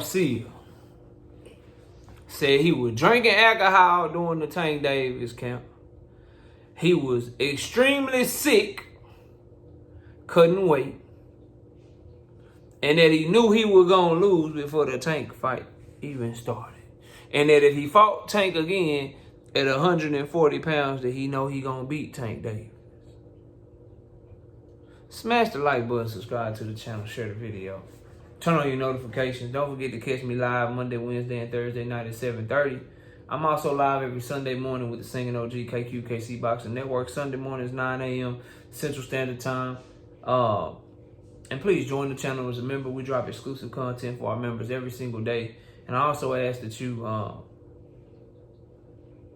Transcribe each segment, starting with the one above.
Garcia said he was drinking alcohol during the Tank Davis camp. He was extremely sick, couldn't wait, and that he knew he was going to lose before the Tank fight even started. And that if he fought Tank again at 140 pounds, that he know he going to beat Tank Davis. Smash the like button, subscribe to the channel, share the video. Turn on your notifications. Don't forget to catch me live Monday, Wednesday, and Thursday night at 7:30. I'm also live every Sunday morning with the Singing OG KQKC Boxing Network. Sunday mornings, 9 a.m. Central Standard Time. And please join the channel as a member. We drop exclusive content for our members every single day. And I also ask that you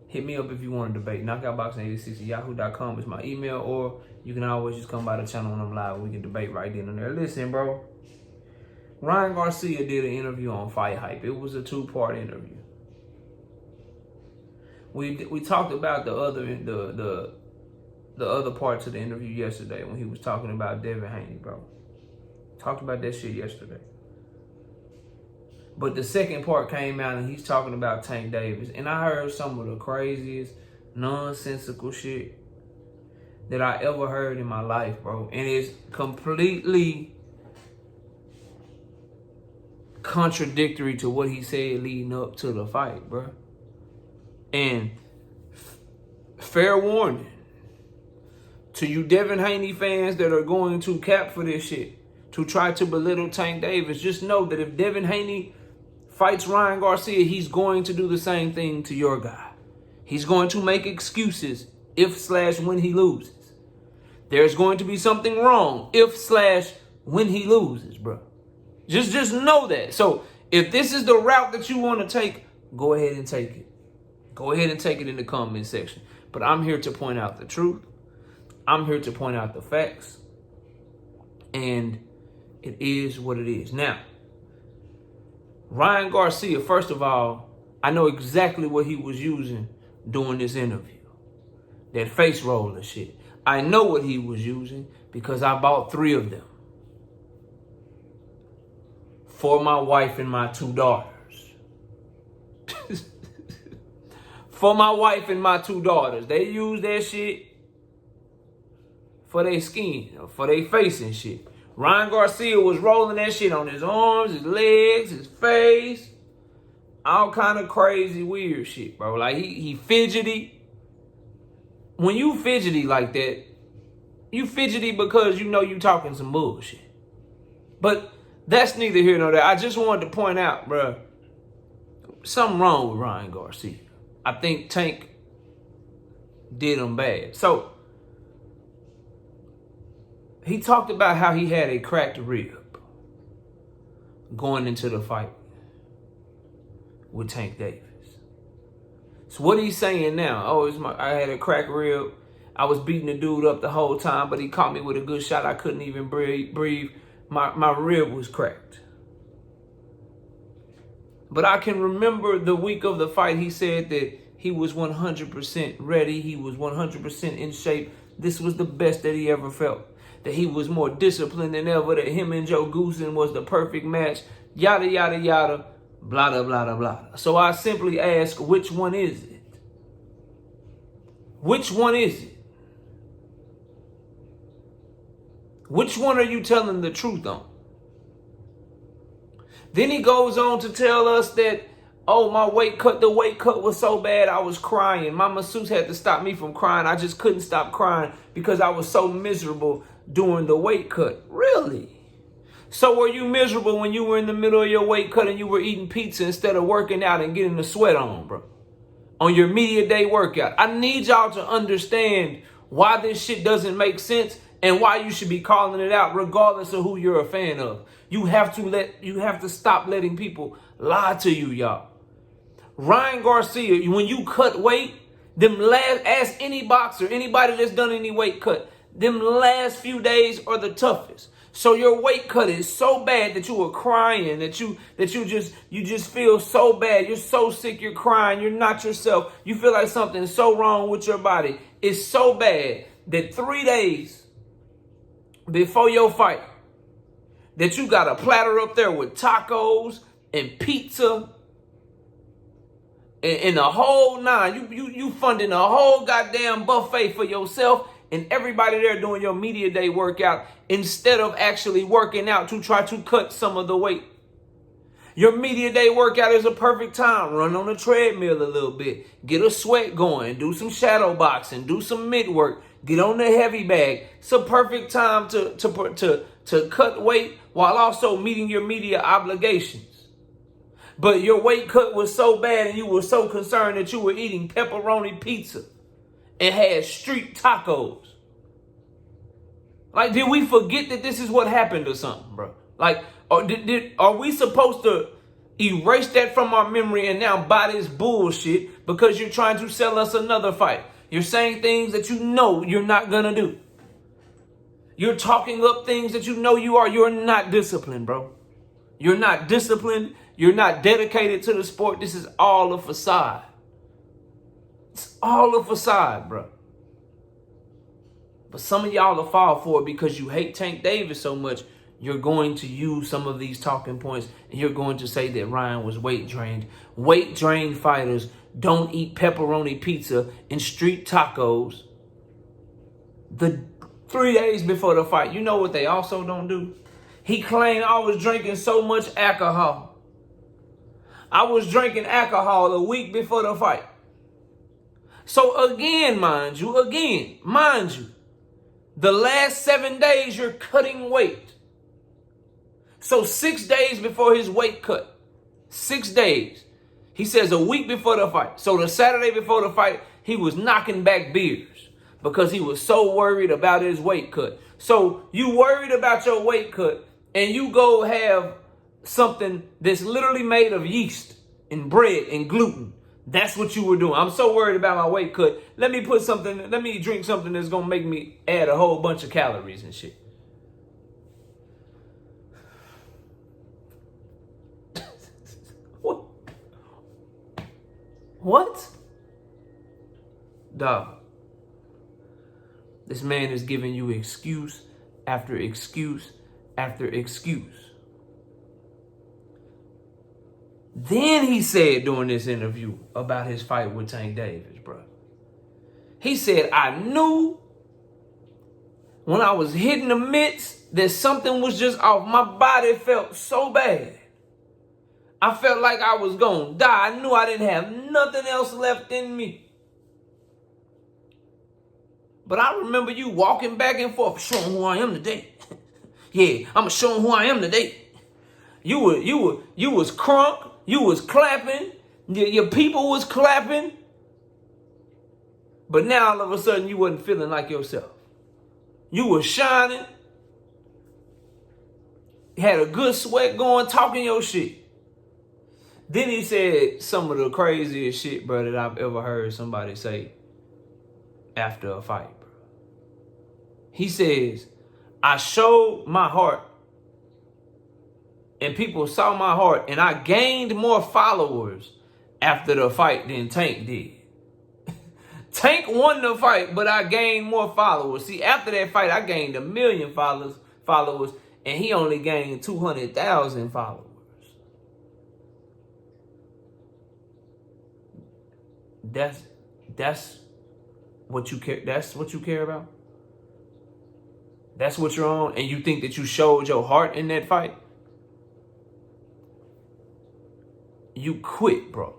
hit me up if you want to debate. knockoutboxing86@yahoo.com is my email, or you can always just come by the channel when I'm live. We can debate right then and there. Listen, bro. Ryan Garcia did an interview on Fight Hype. It was a 2-part interview. We talked about the other parts of the interview yesterday when he was talking about Devin Haney, bro. Talked about that shit yesterday. But the second part came out and he's talking about Tank Davis. And I heard some of the craziest, nonsensical shit that I ever heard in my life, bro. And it's completely contradictory to what he said leading up to the fight, bro. And fair warning to you Devin Haney fans that are going to cap for this shit, to try to belittle Tank Davis, just know that if Devin Haney fights Ryan Garcia, he's going to do the same thing to your guy. He's going to make excuses if/when he loses. There's going to be something wrong if/when he loses, bro. Just know that. So if this is the route that you want to take, go ahead and take it. Go ahead and take it in the comment section. But I'm here to point out the truth. I'm here to point out the facts. And it is what it is. Now, Ryan Garcia, first of all, I know exactly what he was using during this interview. That face roller shit. I know what he was using because I bought 3 of them. For my wife and my 2 daughters. For my wife and my 2 daughters. They use that shit for their skin, for their face and shit. Ryan Garcia was rolling that shit on his arms, his legs, his face. All kind of crazy, weird shit, bro. Like, he fidgety. When you fidgety like that, you fidgety because you know you talking some bullshit. But that's neither here nor there. I just wanted to point out, bro, something wrong with Ryan Garcia. I think Tank did him bad. So, he talked about how he had a cracked rib going into the fight with Tank Davis. So what he's saying now, I had a cracked rib. I was beating the dude up the whole time, but he caught me with a good shot. I couldn't even breathe. My rib was cracked. But I can remember the week of the fight, he said that he was 100% ready. He was 100% in shape. This was the best that he ever felt. That he was more disciplined than ever. That him and Joe Goosen was the perfect match. Yada, yada, yada. Blah, blah, blah, blah, blah. So I simply ask, which one is it? Which one is it? Which one are you telling the truth on? Then he goes on to tell us that, oh, the weight cut was so bad I was crying. My masseuse had to stop me from crying. I just couldn't stop crying because I was so miserable during the weight cut. Really? So were you miserable when you were in the middle of your weight cut and you were eating pizza instead of working out and getting the sweat on, bro? On your media day workout. I need y'all to understand why this shit doesn't make sense and why you should be calling it out regardless of who you're a fan of. You have to stop letting people lie to you, y'all. Ryan Garcia, when you cut weight, ask any boxer, anybody that's done any weight cut, them last few days are the toughest. So your weight cut is so bad that you were crying, that you just feel so bad. You're so sick, you're crying, you're not yourself. You feel like something's so wrong with your body. It's so bad that 3 days before your fight, that you got a platter up there with tacos, and pizza and the whole nine. You funding a whole goddamn buffet for yourself and everybody there doing your media day workout instead of actually working out to try to cut some of the weight. Your media day workout is a perfect time. Run on the treadmill a little bit. Get a sweat going. Do some shadow boxing. Do some mid work. Get on the heavy bag. It's a perfect time to cut weight while also meeting your media obligations. But your weight cut was so bad and you were so concerned that you were eating pepperoni pizza and had street tacos. Like, did we forget that this is what happened or something, bro? Like, are we supposed to erase that from our memory and now buy this bullshit because you're trying to sell us another fight? You're saying things that you know you're not going to do. You're talking up things that you know you are. You're not disciplined, bro. You're not disciplined. You're not dedicated to the sport. This is all a facade. It's all a facade, bro. But some of y'all will fall for it because you hate Tank Davis so much. You're going to use some of these talking points and you're going to say that Ryan was weight drained. Weight drained fighters don't eat pepperoni pizza and street tacos the 3 days before the fight. You know what they also don't do? He claimed I was drinking so much alcohol. I was drinking alcohol a week before the fight. So again, mind you, the last 7 days you're cutting weight. So 6 days before his weight cut, 6 days, he says a week before the fight. So the Saturday before the fight, he was knocking back beers because he was so worried about his weight cut. So you worried about your weight cut and you go have something that's literally made of yeast and bread and gluten. That's what you were doing. I'm so worried about my weight cut. Let me drink something that's going to make me add a whole bunch of calories and shit. What? Dog. This man is giving you excuse after excuse after excuse. Then he said during this interview about his fight with Tank Davis, bro. He said, I knew when I was hitting the mitts that something was just off. My body felt so bad. I felt like I was going to die. I knew I didn't have nothing else left in me. But I remember you walking back and forth, showing who I am today. Yeah, I'm going to show him who I am today. You was crunk. You was clapping. Your people was clapping. But now all of a sudden you wasn't feeling like yourself. You was shining. Had a good sweat going, talking your shit. Then he said some of the craziest shit, bro, that I've ever heard somebody say after a fight, bro. He says, I showed my heart and people saw my heart and I gained more followers after the fight than Tank did. Tank won the fight, but I gained more followers. See, after that fight, I gained 1 million followers and he only gained 200,000 followers. That's what you care. That's what you care about. That's what you're on, and you think that you showed your heart in that fight. You quit, bro.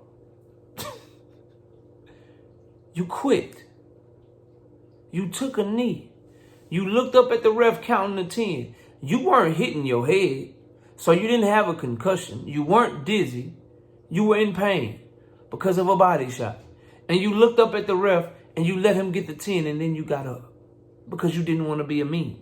You quit. You took a knee. You looked up at the ref counting to 10. You weren't hitting your head, so you didn't have a concussion. You weren't dizzy. You were in pain because of a body shot. And you looked up at the ref and you let him get the 10 and then you got up because you didn't want to be a meme.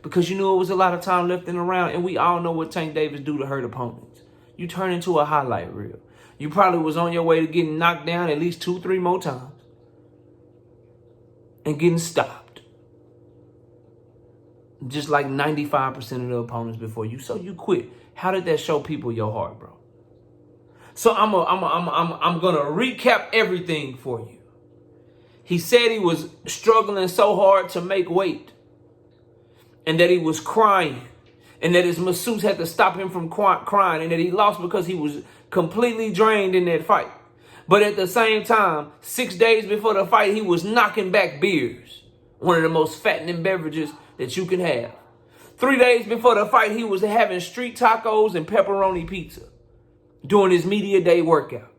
Because you knew it was a lot of time left in the round, and we all know what Tank Davis do to hurt opponents. You turn into a highlight reel. You probably was on your way to getting knocked down at least 2-3 more times and getting stopped. Just like 95% of the opponents before you. So you quit. How did that show people your heart, bro? So I'm gonna recap everything for you. He said he was struggling so hard to make weight and that he was crying and that his masseuse had to stop him from crying, and that he lost because he was completely drained in that fight. But at the same time, 6 days before the fight, he was knocking back beers, one of the most fattening beverages that you can have. 3 days before the fight, he was having street tacos and pepperoni pizza during his media day workout.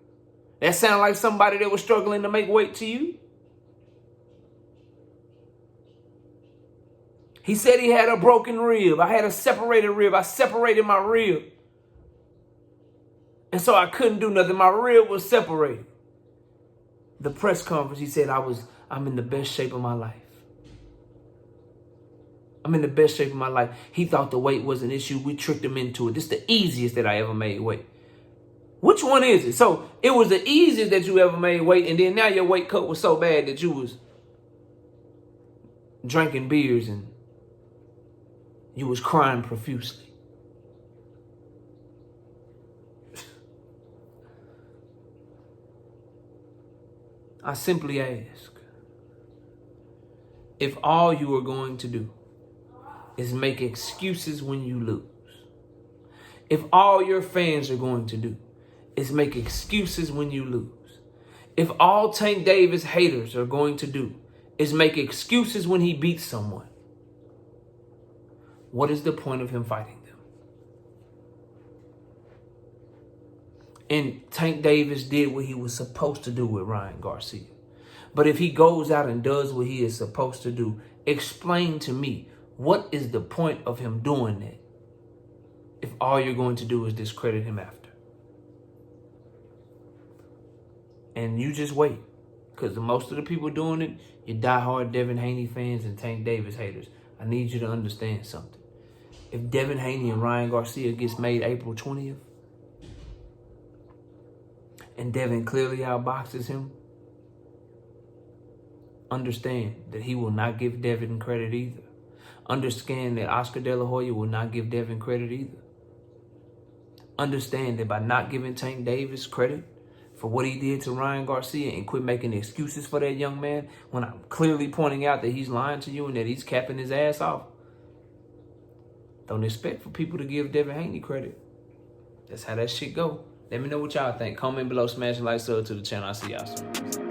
That sound like somebody that was struggling to make weight to you? He said he had a broken rib. I had a separated rib. I separated my rib. And so I couldn't do nothing. My rib was separated. The press conference, he said, I'm in the best shape of my life. I'm in the best shape of my life. He thought the weight was an issue. We tricked him into it. This is the easiest that I ever made weight. Which one is it? So it was the easiest that you ever made weight, and then now your weight cut was so bad that you was drinking beers and you was crying profusely. I simply ask, if all you are going to do is make excuses when you lose, if all your fans are going to do is make excuses when you lose, if all Tank Davis haters are going to do is make excuses when he beats someone, what is the point of him fighting them? And Tank Davis did what he was supposed to do with Ryan Garcia. But if he goes out and does what he is supposed to do, explain to me, what is the point of him doing that if all you're going to do is discredit him after? And you just wait, because most of the people doing it, you diehard Devin Haney fans and Tank Davis haters. I need you to understand something. If Devin Haney and Ryan Garcia gets made April 20th, and Devin clearly outboxes him, understand that he will not give Devin credit either. Understand that Oscar De La Hoya will not give Devin credit either. Understand that by not giving Tank Davis credit for what he did to Ryan Garcia and quit making excuses for that young man, when I'm clearly pointing out that he's lying to you and that he's capping his ass off, don't expect for people to give Devin Haney credit. That's how that shit go. Let me know what y'all think. Comment below, smash the like, sub to the channel. I'll see y'all soon.